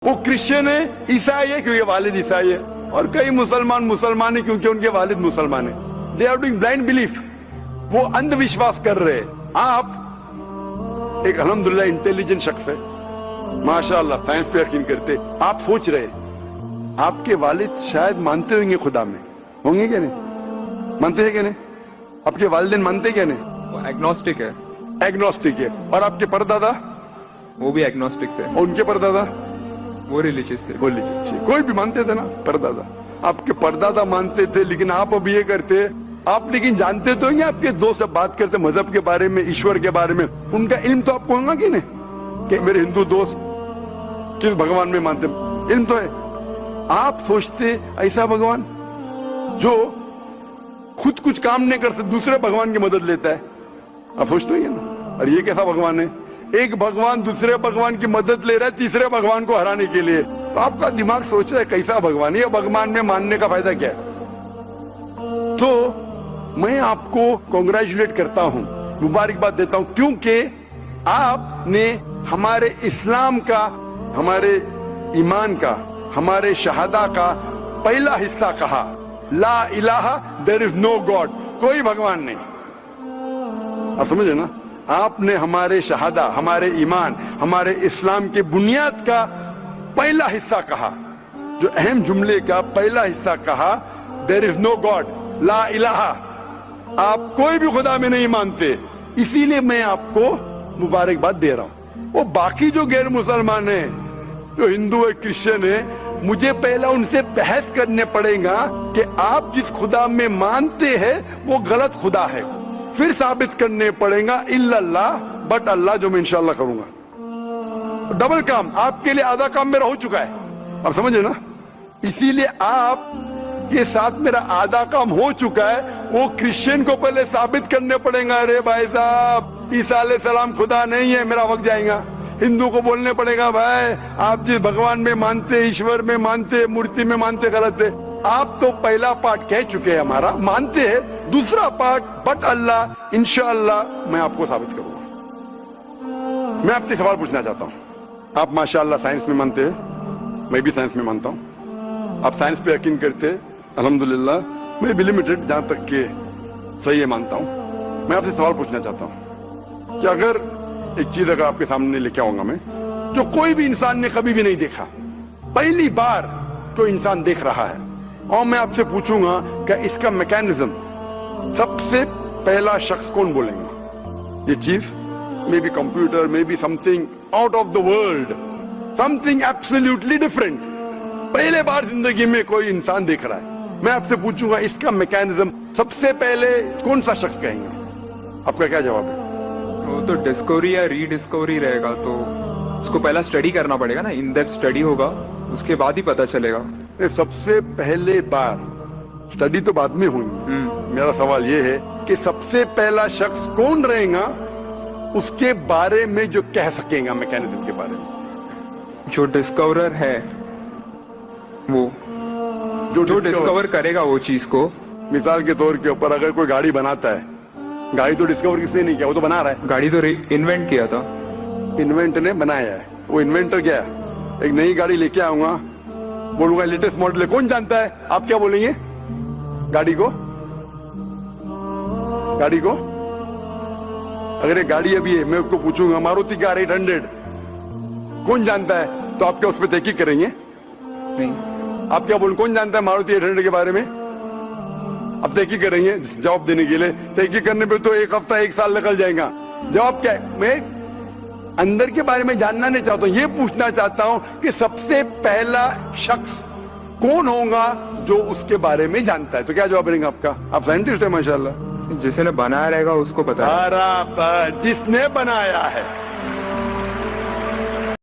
वो क्रिश्चियन है, ईसाई है क्योंकि वालिद ईसाई है, और कई मुसलमान है क्योंकि उनके वालिद मुसलमान है। They are doing blind belief, वो अंधविश्वास कर रहे हैं। आप एक अल्हम्दुलिल्लाह इंटेलिजेंट शख्स है, माशाअल्लाह, साइंस पे यकीन करते। आप सोच रहे आपके वालिद शायद मानते होंगे खुदा में, होंगे क्या नहीं? मानते हैं क्या नहीं? आपके वालिदैन मानते क्या नहीं? वो एग्नोस्टिक है। एग्नोस्टिक है। और आपके परदादा? वो भी एग्नोस्टिक थे। और उनके परदादा? वो रिलीजियस थे। कोई भी मानते थे ना परदादा। आपके परदादा मानते थे, लेकिन आप अब ये करते। आप लेकिन जानते तो हैं, आपके दोस्त जब बात करते मजहब के बारे में, ईश्वर के बारे में, उनका इल्म तो आपको होगा कि नहीं कि मेरे हिंदू दोस्त किस भगवान में मानते? इल्म तो है। आप सोचते ऐसा भगवान जो खुद कुछ काम नहीं कर सकते, दूसरे भगवान की मदद लेता है। आप सोचते ही है ना, और ये कैसा भगवान है? एक भगवान दूसरे भगवान की मदद ले रहा है तीसरे भगवान को हराने के लिए। तो आपका दिमाग सोच रहा है कैसा भगवान है, भगवान में मानने का फायदा क्या है? तो मैं आपको कांग्रेचुलेट करता हूं, मुबारकबाद देता हूं, क्योंकि आपने हमारे इस्लाम का, हमारे ईमान का, हमारे शहादा का पहला हिस्सा कहा, ला इलाहा, देयर इज नो गॉड, कोई भगवान नहीं। आप समझे ना? आपने हमारे शहादा, हमारे ईमान, हमारे इस्लाम की बुनियाद का पहला हिस्सा कहा, जो अहम जुमले का पहला हिस्सा कहा, देयर इज नो गॉड, ला इलाहा। आप कोई भी खुदा में नहीं मानते, इसीलिए मैं आपको मुबारकबाद दे रहा हूं। वो बाकी जो गैर मुसलमान है, जो हिंदू है, क्रिश्चियन है, मुझे पहला उनसे बहस करने पड़ेगा कि आप जिस खुदा में मानते हैं वो गलत खुदा है। फिर साबित करने पड़ेगा इल्लल्लाह, बट अल्लाह, जो मैं इंशाअल्लाह करूंगा। डबल काम, आपके लिए आधा काम मेरा हो चुका है। आप समझे ना? इसीलिए आप के साथ मेरा आधा काम हो चुका है। वो क्रिश्चियन को पहले साबित करने पड़ेगा, अरे भाई साहब ईसा अलैहिस्सलाम खुदा नहीं है, मेरा वक्त जाएगा। हिंदू को बोलने पड़ेगा, भाई आप जिस भगवान में मानते, ईश्वर में मानते, मूर्ति में मानते, गलत है। आप तो पहला पार्ट कह चुके हैं, हमारा मानते हैं। दूसरा पार्ट बट अल्लाह, इंशाअल्लाह मैं आपको साबित करूंगा। मैं आपसे सवाल पूछना चाहता हूं। आप माशाअल्लाह साइंस में मानते हैं, मैं भी साइंस में मानता हूं। आप साइंस पे यकीन करते हैं, अल्हम्दुलिल्लाह। मैं भी लिमिटेड, जहां तक के सही है, मानता हूं। मैं आपसे सवाल पूछना चाहता हूं कि अगर एक चीज अगर आपके सामने लेके आऊंगा मैं, जो कोई भी इंसान ने कभी भी नहीं देखा, पहली बार कोई इंसान देख रहा है, और मैं आपसे पूछूंगा कि इसका मैकेनिज्म, सबसे पहला शख्स कौन बोलेंगे? ये चीज may be computer, may be something out of the world, something absolutely different. पहले बार जिंदगी में कोई इंसान देख रहा है। मैं आपसे पूछूंगा इसका मैकेनिज्म सबसे पहले कौन सा शख्स कहेंगे? आपका क्या जवाब है? वो तो डिस्कवरी या रीडिस्कवरी रहेगा, तो उसको पहला स्टडी करना पड़ेगा ना, इन डेप्थ स्टडी होगा, उसके बाद ही पता चलेगा। सबसे पहले बार स्टडी तो बाद में हुई। मेरा सवाल ये है कि सबसे पहला शख्स कौन रहेगा उसके बारे में जो कह सकेगा, मैकेनिज्म के बारे में? जो डिस्कवरर है, वो जो डिस्कवर करेगा वो चीज को। मिसाल के तौर के ऊपर अगर कोई गाड़ी बनाता है, गाड़ी तो डिस्कवर किसने नहीं किया, वो तो बना रहा है। गाड़ी तो इन्वेंट किया था, इन्वेंट ने बनाया है। वो इन्वेंटर क्या है? एक नई गाड़ी लेके आऊंगा, बोलूंगा लेटेस्ट मॉडल है, कौन जानता है? आप क्या बोलेंगे? गाड़ी को अगर एक गाड़ी अभी है, मैं उसको पूछूंगा मारुति कार 800 कौन जानता है, तो आप क्या उस पर तहकीक करेंगे? नहीं। आप क्या बोल, कौन जानता है मारुति 800 के बारे में? अब तहकीक करेंगे जवाब देने के लिए। तहकीक करने पे तो एक हफ्ता, एक साल निकल जाएगा। जवाब क्या है? मैं अंदर के बारे में जानना नहीं चाहता हूं, ये पूछना चाहता हूं कि सबसे पहला शख्स कौन होगा जो उसके बारे में जानता है। तो क्या जवाब रहेगा आपका? आप साइंटिस्ट है माशाल्लाह। जिसने बनाया रहेगा उसको पता है। जिसने बनाया है